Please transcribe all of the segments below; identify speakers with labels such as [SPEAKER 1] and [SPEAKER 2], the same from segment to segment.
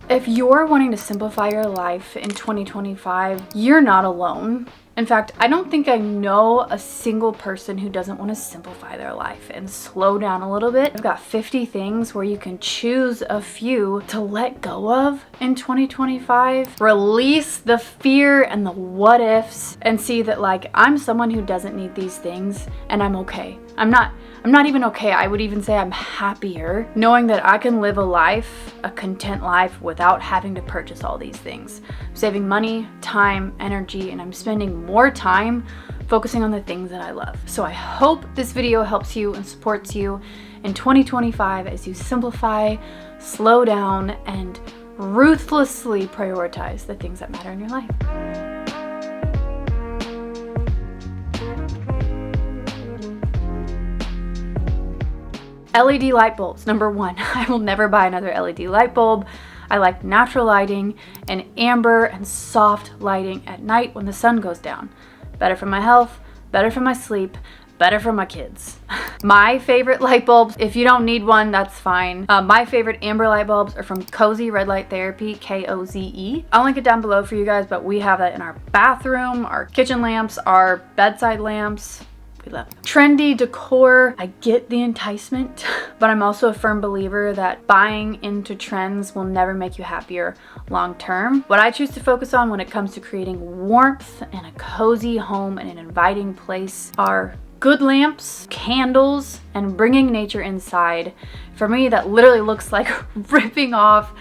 [SPEAKER 1] If you're wanting to simplify your life in 2025, you're not alone. In fact, I don't think I know a single person who doesn't want to simplify their life and slow down a little bit. I've got 50 things where you can choose a few to let go of in 2025. Release the fear and the what ifs and see that, like, I'm someone who doesn't need these things and I'm okay. I'm not even okay. I would even say I'm happier knowing that I can live a life, a content life, without having to purchase all these things. I'm saving money, time, energy, and I'm spending more time focusing on the things that I love. So I hope this video helps you and supports you in 2025 as you simplify, slow down, and ruthlessly prioritize the things that matter in your life. LED light bulbs. Number one, I will never buy another LED light bulb. I like natural lighting and amber and soft lighting at night when the sun goes down. Better for my health, better for my sleep, better for my kids. My favorite light bulbs, if you don't need one, that's fine. My favorite amber light bulbs are from Cozy Red Light Therapy, Koze. I'll link it down below for you guys, but we have that in our bathroom, our kitchen lamps, our bedside lamps. We love them. Trendy decor, I get the enticement, but I'm also a firm believer that buying into trends will never make you happier long term. What I choose to focus on when it comes to creating warmth and a cozy home and an inviting place are good lamps, candles, and bringing nature inside. For me, that literally looks like ripping off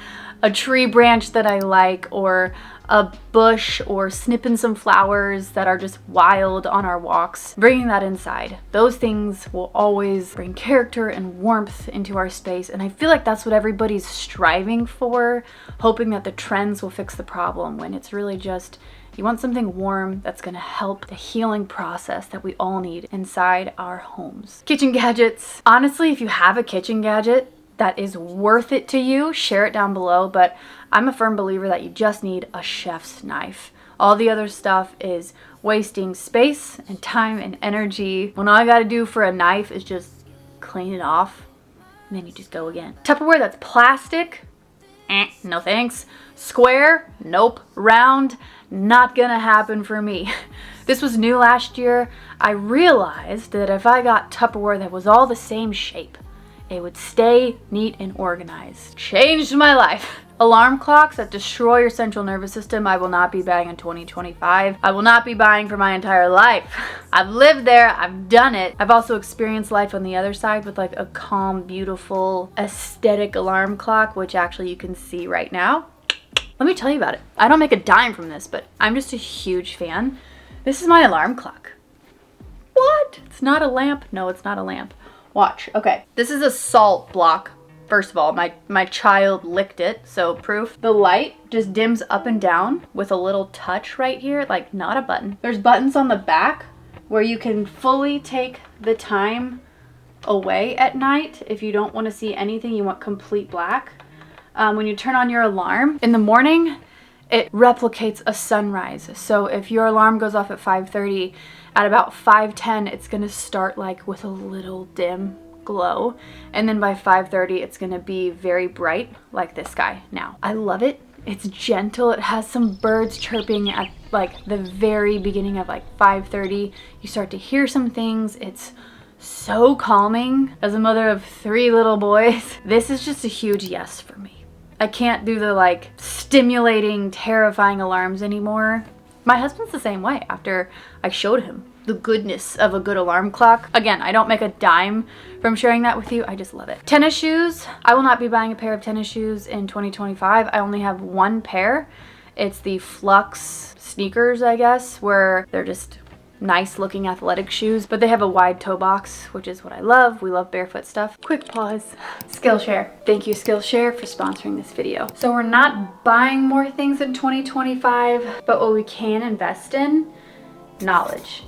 [SPEAKER 1] a tree branch that I like, or a bush, or snipping some flowers that are just wild on our walks, bringing that inside. Those things will always bring character and warmth into our space, and I feel like that's what everybody's striving for, hoping that the trends will fix the problem, when it's really just you want something warm that's gonna help the healing process that we all need inside our homes. Kitchen gadgets. Honestly, if you have a kitchen gadget that is worth it to you, share it down below, but I'm a firm believer that you just need a chef's knife. All the other stuff is wasting space and time and energy when all I gotta do for a knife is just clean it off, and then you just go again. Tupperware that's plastic, no thanks. Square, nope. Round, not gonna happen for me. This was new last year. I realized that if I got Tupperware that was all the same shape, it would stay neat and organized. Changed my life. Alarm clocks that destroy your central nervous system, I will not be buying in 2025. I will not be buying for my entire life. I've lived there, I've done it. I've also experienced life on the other side with like a calm, beautiful, aesthetic alarm clock, which actually you can see right now. Let me tell you about it. I don't make a dime from this, but I'm just a huge fan. This is my alarm clock. What? It's not a lamp? No, it's not a lamp. Watch. Okay, this is a salt block. First of all, my child licked it, so proof. The light just dims up and down with a little touch right here, like not a button. There's buttons on the back where you can fully take the time away at night if you don't want to see anything, you want complete black. When you turn on your alarm in the morning, it replicates a sunrise. So if your alarm goes off at 5:30, at about 5:10, it's gonna start like with a little dim glow. And then by 5:30, it's gonna be very bright like this guy now. I love it. It's gentle. It has some birds chirping at like the very beginning of like 5:30. You start to hear some things. It's so calming. As a mother of 3 little boys, this is just a huge yes for me. I can't do the like stimulating, terrifying alarms anymore. My husband's the same way after I showed him the goodness of a good alarm clock. Again, I don't make a dime from sharing that with you. I just love it. Tennis shoes. I will not be buying a pair of tennis shoes in 2025. I only have one pair. It's the Flux sneakers, I guess, where they're just nice looking athletic shoes, but they have a wide toe box, which is what I love. We love barefoot stuff. Quick pause. Skillshare. Thank you, Skillshare, for sponsoring this video. So we're not buying more things in 2025, but what we can invest in, knowledge.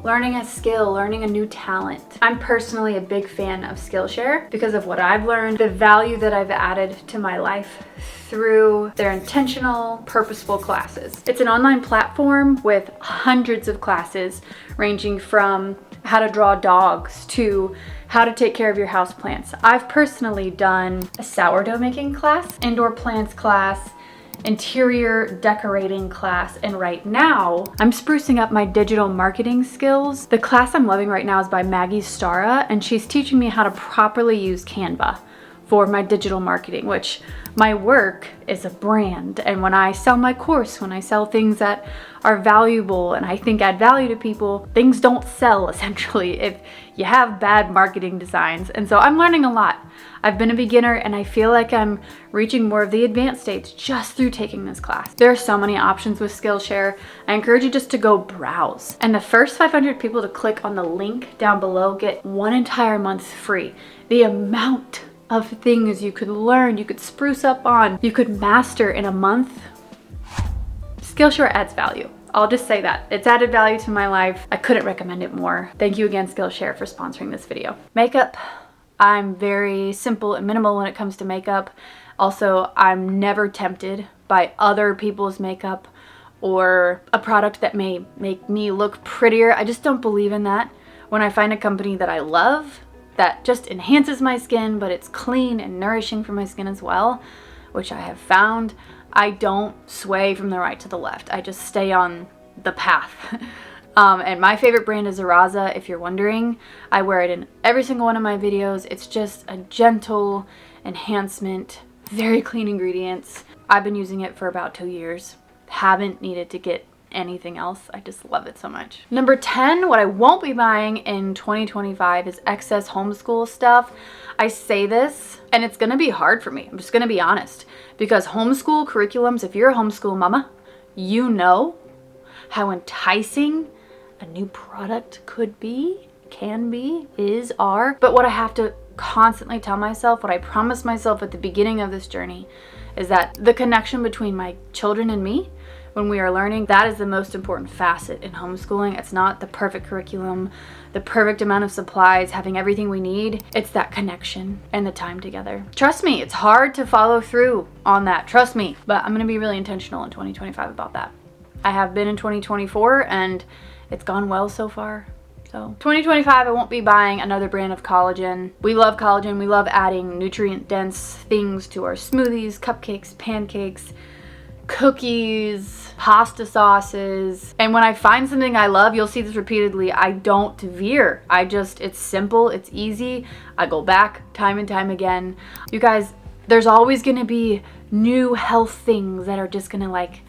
[SPEAKER 1] learning a skill, learning a new talent. I'm personally a big fan of Skillshare because of what I've learned, the value that I've added to my life through their intentional, purposeful classes. It's an online platform with hundreds of classes ranging from how to draw dogs to how to take care of your houseplants. I've personally done a sourdough making class, indoor plants class, interior decorating class, and right now I'm sprucing up my digital marketing skills. The class I'm loving right now is by Maggie Stara, and she's teaching me how to properly use Canva for my digital marketing, which my work is a brand. And when I sell my course, when I sell things that are valuable and I think add value to people, things don't sell essentially if you have bad marketing designs. And so I'm learning a lot. I've been a beginner and I feel like I'm reaching more of the advanced stage just through taking this class. There are so many options with Skillshare. I encourage you just to go browse. And the first 500 people to click on the link down below get 1 entire month free. The amount of things you could learn, you could spruce up on, you could master in a month. Skillshare adds value. I'll just say that. It's added value to my life. I couldn't recommend it more. Thank you again, Skillshare, for sponsoring this video. Makeup. I'm very simple and minimal when it comes to makeup. Also, I'm never tempted by other people's makeup or a product that may make me look prettier. I just don't believe in that. When I find a company that I love, that just enhances my skin, but it's clean and nourishing for my skin as well, which I have found, I don't sway from the right to the left. I just stay on the path. And my favorite brand is Zaraza, if you're wondering. I wear it in every single one of my videos. It's just a gentle enhancement, very clean ingredients. I've been using it for about 2 years. Haven't needed to get anything else. I just love it so much. Number 10, what I won't be buying in 2025 is excess homeschool stuff. I say this and it's gonna be hard for me. I'm just gonna be honest, because homeschool curriculums, if you're a homeschool mama, you know how enticing a new product could be, can be, is, are. But what I have to constantly tell myself, what I promised myself at the beginning of this journey, is that the connection between my children and me when we are learning, that is the most important facet in homeschooling. It's not the perfect curriculum, the perfect amount of supplies, having everything we need. It's that connection and the time together. Trust me, it's hard to follow through on that. Trust me. But I'm gonna be really intentional in 2025 about that. I have been in 2024 and it's gone well so far. So 2025, I won't be buying another brand of collagen. We love collagen. We love adding nutrient-dense things to our smoothies, cupcakes, pancakes, cookies, pasta sauces. And when I find something I love, you'll see this repeatedly, I don't veer. It's simple, it's easy. I go back time and time again. You guys, there's always gonna be new health things that are just gonna like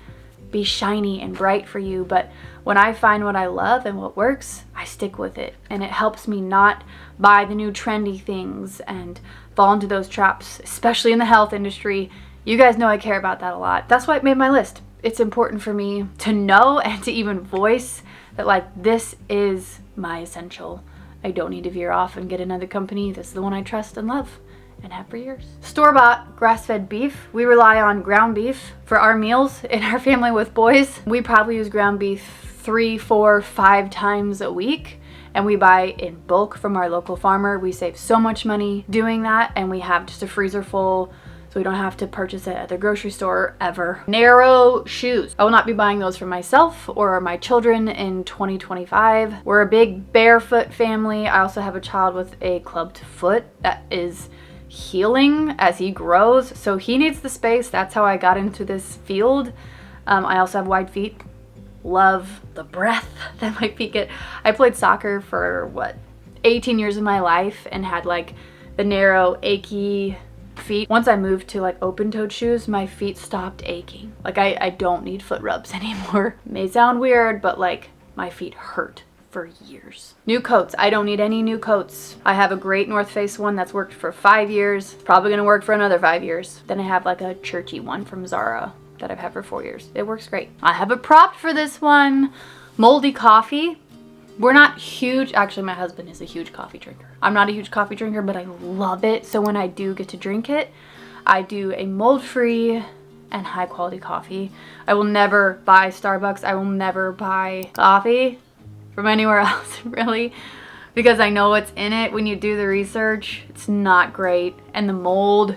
[SPEAKER 1] be shiny and bright for you. But when I find what I love and what works, I stick with it. And it helps me not buy the new trendy things and fall into those traps, especially in the health industry. You guys know I care about that a lot. That's why it made my list. It's important for me to know and to even voice that like, this is my essential. I don't need to veer off and get another company. This is the one I trust and love and have for years. Store-bought grass-fed beef. We rely on ground beef for our meals in our family with boys. We probably use ground beef 3, 4, 5 times a week. And we buy in bulk from our local farmer. We save so much money doing that, and we have just a freezer full so we don't have to purchase it at the grocery store ever. Narrow shoes. I will not be buying those for myself or my children in 2025. We're a big barefoot family. I also have a child with a clubbed foot that is healing as he grows, so he needs the space. That's how I got into this field. I also have wide feet. Love the breath that my feet get. I played soccer for 18 years of my life and had like the narrow, achy feet. Once I moved to like open-toed shoes, my feet stopped aching. Like I don't need foot rubs anymore. May sound weird, but like my feet hurt for years. New coats. I don't need any new coats. I have a great North Face one that's worked for 5 years. Probably gonna work for another 5 years. Then I have like a churchy one from Zara that I've had for 4 years. It works great. I have a prop for this one. Moldy coffee. We're not huge, actually my husband is a huge coffee drinker. I'm not a huge coffee drinker, but I love it. So when I do get to drink it, I do a mold-free and high quality coffee. I will never buy Starbucks. I will never buy coffee from anywhere else, really, because I know what's in it when you do the research. It's not great. And the mold,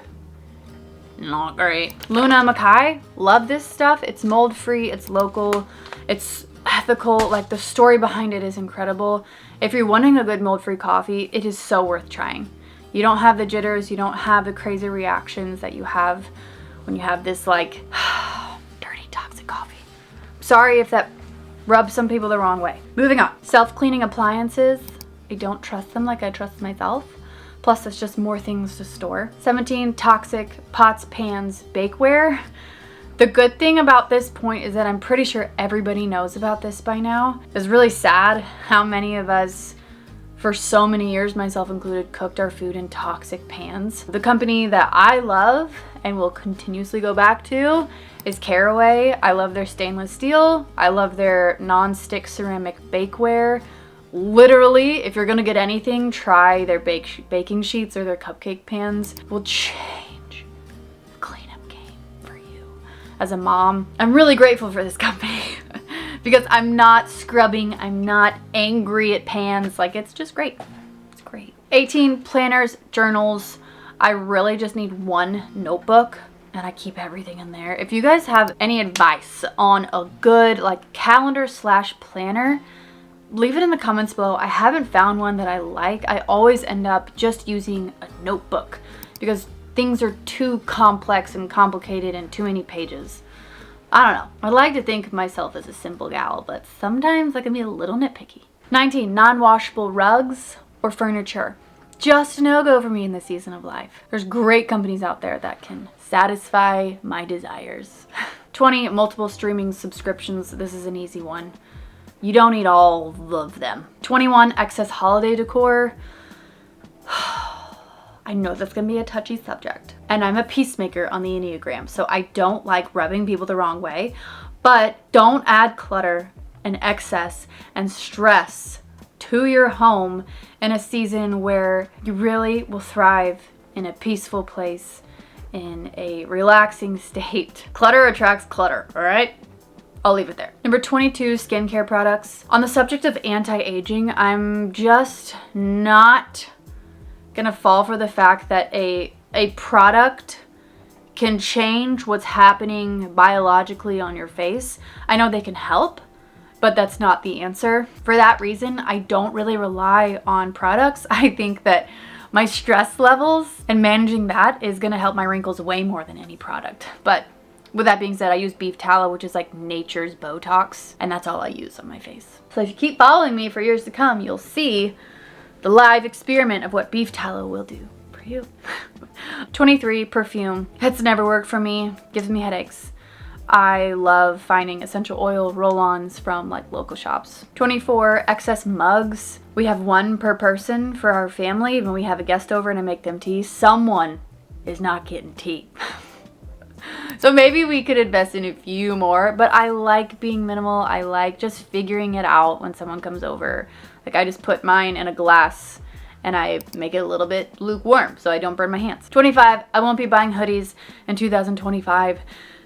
[SPEAKER 1] not great. Luna Mackay, love this stuff. It's mold free, it's local, it's ethical. Like, the story behind it is incredible. If you're wanting a good mold free coffee, it is so worth trying. You don't have the jitters, you don't have the crazy reactions that you have when you have this like dirty toxic coffee. Sorry if that rubs some people the wrong way. Moving on. Self-cleaning appliances. I don't trust them like I trust myself. Plus, it's just more things to store. 17, toxic pots, pans, bakeware. The good thing about this point is that I'm pretty sure everybody knows about this by now. It's really sad how many of us, for so many years, myself included, cooked our food in toxic pans. The company that I love and will continuously go back to is Caraway. I love their stainless steel. I love their non-stick ceramic bakeware. Literally, if you're gonna get anything, try their baking sheets or their cupcake pans. Will change the cleanup game for you. As a mom, I'm really grateful for this company because I'm not scrubbing, I'm not angry at pans. Like, it's just great. It's great. 18, planners, journals. I really just need one notebook and I keep everything in there. If you guys have any advice on a good like calendar / planner, leave it in the comments below. I haven't found one that I like. I always end up just using a notebook because things are too complex and complicated and too many pages. I don't know. I like to think of myself as a simple gal, but sometimes I can be a little nitpicky. 19, non-washable rugs or furniture. Just a no-go for me in this season of life. There's great companies out there that can satisfy my desires. 20, multiple streaming subscriptions. This is an easy one. You don't need all of them. 21, excess holiday decor. I know that's gonna be a touchy subject. And I'm a peacemaker on the Enneagram, so I don't like rubbing people the wrong way, but don't add clutter and excess and stress to your home in a season where you really will thrive in a peaceful place, in a relaxing state. Clutter attracts clutter, all right? I'll leave it there. Number 22, skincare products. On the subject of anti-aging, I'm just not gonna fall for the fact that a product can change what's happening biologically on your face. I know they can help, but that's not the answer. For that reason, I don't really rely on products. I think that my stress levels and managing that is gonna help my wrinkles way more than any product. But with that being said, I use beef tallow, which is like nature's Botox, and that's all I use on my face. So if you keep following me for years to come, you'll see the live experiment of what beef tallow will do for you. 23, perfume. It's never worked for me, gives me headaches. I love finding essential oil roll-ons from like local shops. 24, excess mugs. We have one per person for our family. When we have a guest over and I make them tea, someone is not getting tea. So maybe we could invest in a few more, but I like being minimal. I like just figuring it out when someone comes over. Like, I just put mine in a glass and I make it a little bit lukewarm so I don't burn my hands. 25, I won't be buying hoodies in 2025.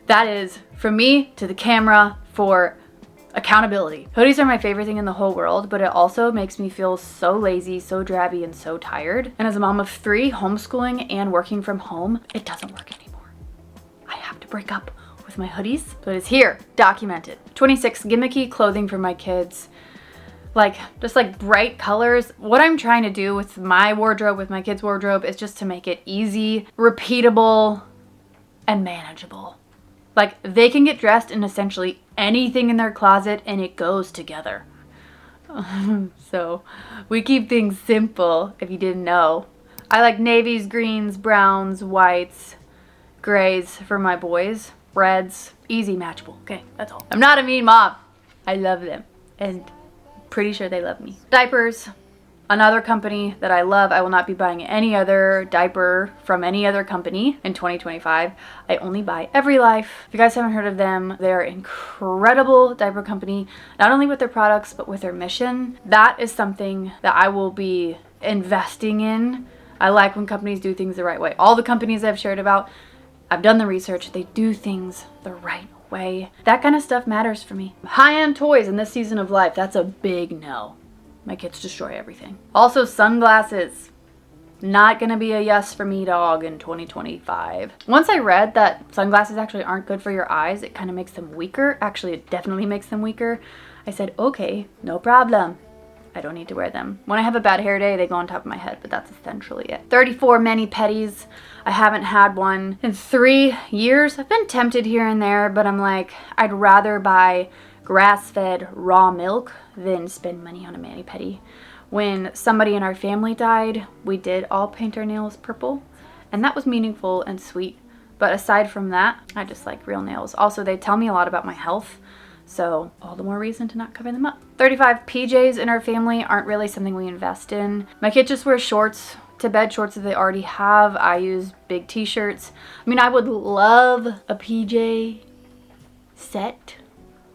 [SPEAKER 1] That is from me to the camera for accountability. Hoodies are my favorite thing in the whole world, but it also makes me feel so lazy, so drabby, and so tired. And as a mom of 3, homeschooling and working from home, it doesn't work anymore. I have to break up with my hoodies, so it is here, documented. 26, gimmicky clothing for my kids. Like, just like bright colors. What I'm trying to do with my wardrobe, with my kids' wardrobe, is just to make it easy, repeatable, and manageable. Like, they can get dressed in essentially anything in their closet and it goes together. So we keep things simple, if you didn't know. I like navies, greens, browns, whites, grays for my boys, reds, easy matchable. Okay, that's all. I'm not a mean mom. I love them and pretty sure they love me. Diapers, another company that I love. I will not be buying any other diaper from any other company in 2025. I only buy EveryLife. If you guys haven't heard of them, they're an incredible diaper company, not only with their products, but with their mission. That is something that I will be investing in. I like when companies do things the right way. All the companies I've shared about, I've done the research. They do things the right way. That kind of stuff matters for me. High-end toys in this season of life, that's a big no. My kids destroy everything. Also, sunglasses. Not gonna be a yes for me, dog, in 2025. Once I read that sunglasses actually aren't good for your eyes, it kind of makes them weaker. Actually, it definitely makes them weaker. I said, okay, no problem. I don't need to wear them. When I have a bad hair day, they go on top of my head, but that's essentially it. 34 mani-pedis. I haven't had one in 3 years. I've been tempted here and there, but I'm like, I'd rather buy grass-fed raw milk than spend money on a mani-pedi. When somebody in our family died, we did all paint our nails purple, and that was meaningful and sweet. But aside from that, I just like real nails. Also, they tell me a lot about my health, so all the more reason to not cover them up. 35 PJs in our family aren't really something we invest in. My kids just wear shorts to bed, shorts that they already have. I use big t-shirts. I mean, I would love a PJ set,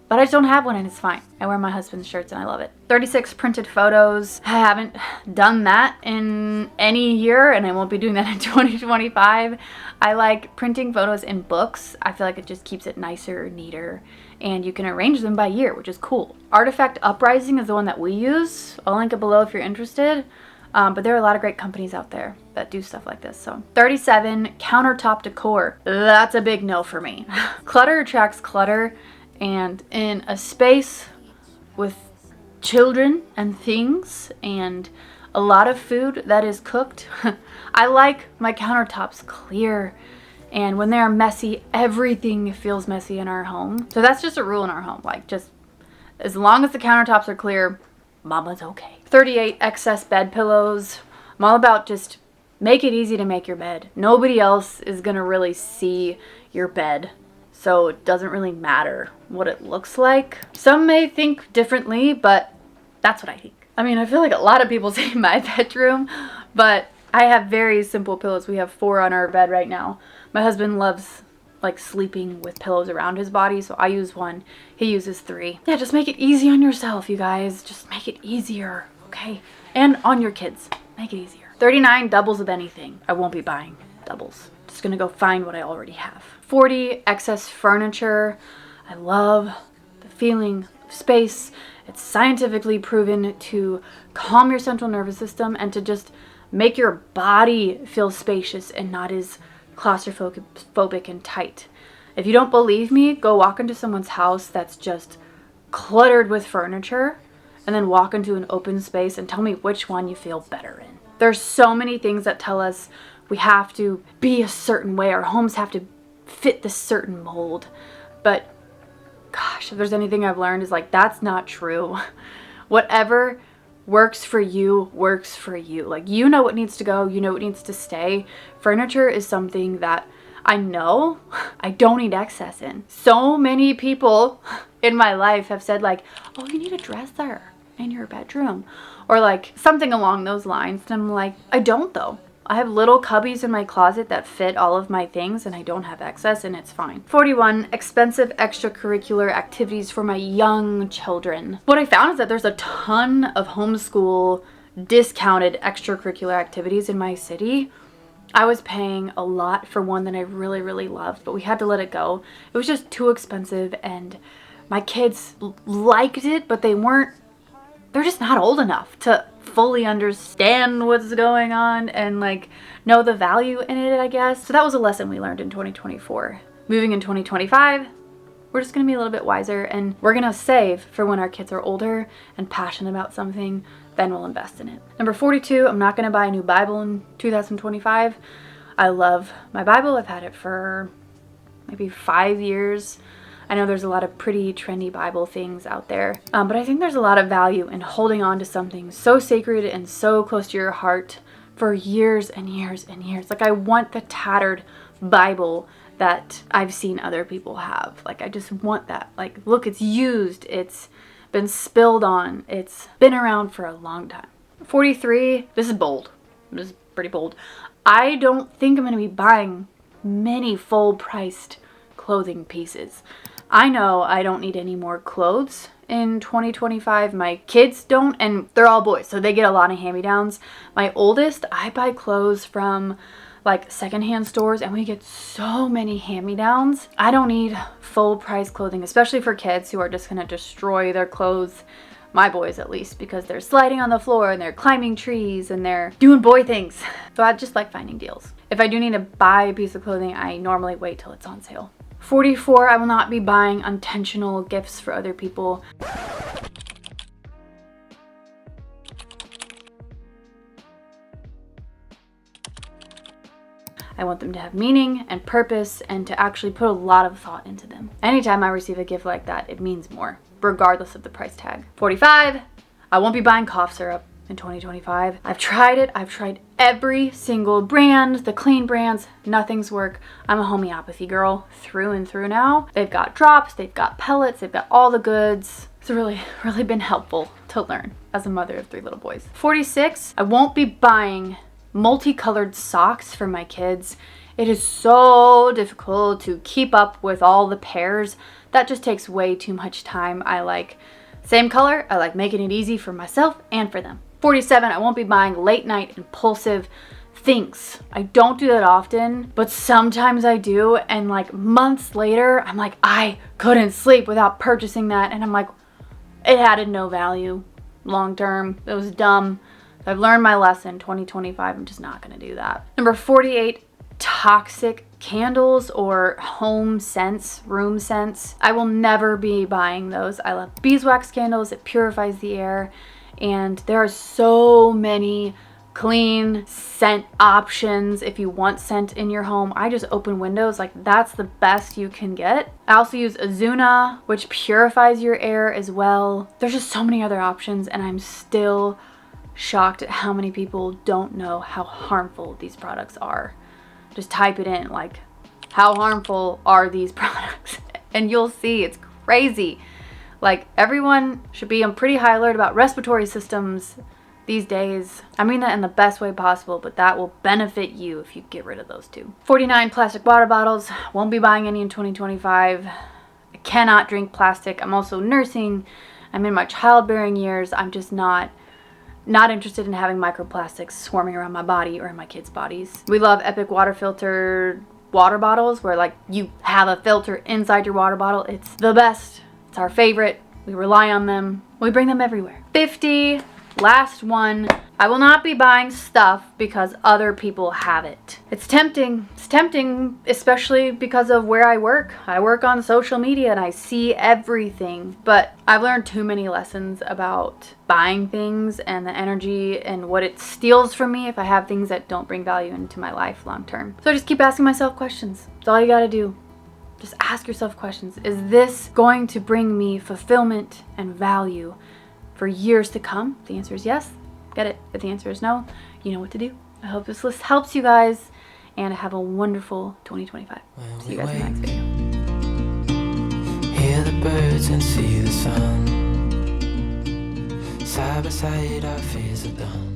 [SPEAKER 1] but I just don't have one, and it's fine. I wear my husband's shirts and I love it. 36 printed photos. I haven't done that in any year, and I won't be doing that in 2025. I like printing photos in books. I feel like it just keeps it nicer, neater, and you can arrange them by year, which is cool. Artifact Uprising is the one that we use. I'll link it below if you're interested. But there are a lot of great companies out there that do stuff like this. So 37, countertop decor. That's a big no for me. Clutter attracts clutter, and in a space with children and things and a lot of food that is cooked, I like my countertops clear. And when they're messy, everything feels messy in our home. So that's just a rule in our home. Like, just as long as the countertops are clear, mama's okay. 38 excess bed pillows. I'm all about just make it easy to make your bed. Nobody else is gonna really see your bed, so it doesn't really matter what it looks like. Some may think differently, but that's what I think. I mean, I feel like a lot of people say my bedroom, but I have very simple pillows. We have 4 on our bed right now. My husband loves like sleeping with pillows around his body, so I use 1. He uses 3. Yeah, just make it easy on yourself, you guys. Just make it easier, okay? And on your kids. Make it easier. 39, doubles of anything. I won't be buying doubles. Just gonna go find what I already have. 40, excess furniture. I love the feeling of space. It's scientifically proven to calm your central nervous system and to just make your body feel spacious and not as claustrophobic and tight. If you don't believe me, go walk into someone's house that's just cluttered with furniture and then walk into an open space and tell me which one you feel better in. There's so many things that tell us we have to be a certain way. Our homes have to fit this certain mold. But gosh, if there's anything I've learned is like, that's not true. Whatever works for you works for you. Like, you know what needs to go, you know what needs to stay. Furniture is something that I know I don't need excess in. So many people in my life have said like, oh, you need a dresser in your bedroom, or like something along those lines. And I'm like, I don't though. I have little cubbies in my closet that fit all of my things, and I don't have excess, and it's fine. 41, expensive extracurricular activities for my young children. What I found is that there's a ton of homeschool discounted extracurricular activities in my city. I was paying a lot for one that I really, really loved, but we had to let it go. It was just too expensive, and my kids liked it, but they're just not old enough to fully understand what's going on and like know the value in it, I guess. So that was a lesson we learned in 2024. Moving in 2025, we're just gonna be a little bit wiser, and we're gonna save for when our kids are older and passionate about something, then we'll invest in it. Number 42, I'm not gonna buy a new Bible in 2025. I love my Bible. I've had it for maybe 5 years. I know there's a lot of pretty trendy Bible things out there, but I think there's a lot of value in holding on to something so sacred and so close to your heart for years and years and years. Like, I want the tattered Bible that I've seen other people have. Like, I just want that. Like, look, it's used, it's been spilled on, it's been around for a long time. 43, this is bold. This is pretty bold. I don't think I'm going to be buying many full-priced clothing pieces. I know I don't need any more clothes in 2025. My kids don't, and they're all boys, so they get a lot of hand-me-downs. My oldest, I buy clothes from like secondhand stores and we get so many hand-me-downs. I don't need full price clothing, especially for kids who are just gonna destroy their clothes. My boys at least, because they're sliding on the floor and they're climbing trees and they're doing boy things. So I just like finding deals. If I do need to buy a piece of clothing, I normally wait till it's on sale. 44, I will not be buying intentional gifts for other people. I want them to have meaning and purpose and to actually put a lot of thought into them. Anytime I receive a gift like that, it means more, regardless of the price tag. 45, I won't be buying cough syrup in 2025. I've tried it. I've tried every single brand, the clean brands, nothing's work. I'm a homeopathy girl through and through now. They've got drops, they've got pellets, they've got all the goods. It's really been helpful to learn as a mother of 3 little boys. 46, I won't be buying multicolored socks for my kids. It is so difficult to keep up with all the pairs. That just takes way too much time. I like same color. I like making it easy for myself and for them. 47, I won't be buying late night impulsive things. I don't do that often, but sometimes I do, and like months later, I'm like, I couldn't sleep without purchasing that, and I'm like, it added no value long term. It was dumb. I've learned my lesson. 2025, I'm just not gonna do that. Number 48, toxic candles or home scents, room scents. I will never be buying those. I love beeswax candles. It purifies the air, and there are so many clean scent options if you want scent in your home. I just open windows, like that's the best you can get. I also use Azuna, which purifies your air as well. There's just so many other options, and I'm still shocked at how many people don't know how harmful these products are. Just type it in, like, how harmful are these products? And you'll see, it's crazy. Like, everyone should be on pretty high alert about respiratory systems these days. I mean that in the best way possible, but that will benefit you if you get rid of those two. 49, plastic water bottles. Won't be buying any in 2025. I cannot drink plastic. I'm also nursing. I'm in my childbearing years. I'm just not interested in having microplastics swarming around my body or in my kids' bodies. We love Epic water filtered water bottles where like you have a filter inside your water bottle. It's the best. It's our favorite. We rely on them. We bring them everywhere. 50, last one. I will not be buying stuff because other people have it. It's tempting. It's tempting, especially because of where I work. I work on social media and I see everything. But I've learned too many lessons about buying things and the energy and what it steals from me if I have things that don't bring value into my life long term. So I just keep asking myself questions. That's all you gotta do. Just ask yourself questions. Is this going to bring me fulfillment and value for years to come? If the answer is yes, get it. If the answer is no, you know what to do. I hope this list helps you guys, and have a wonderful 2025. See you guys in the next video. Hear the birds and see the sun. Side by side, our fears are done.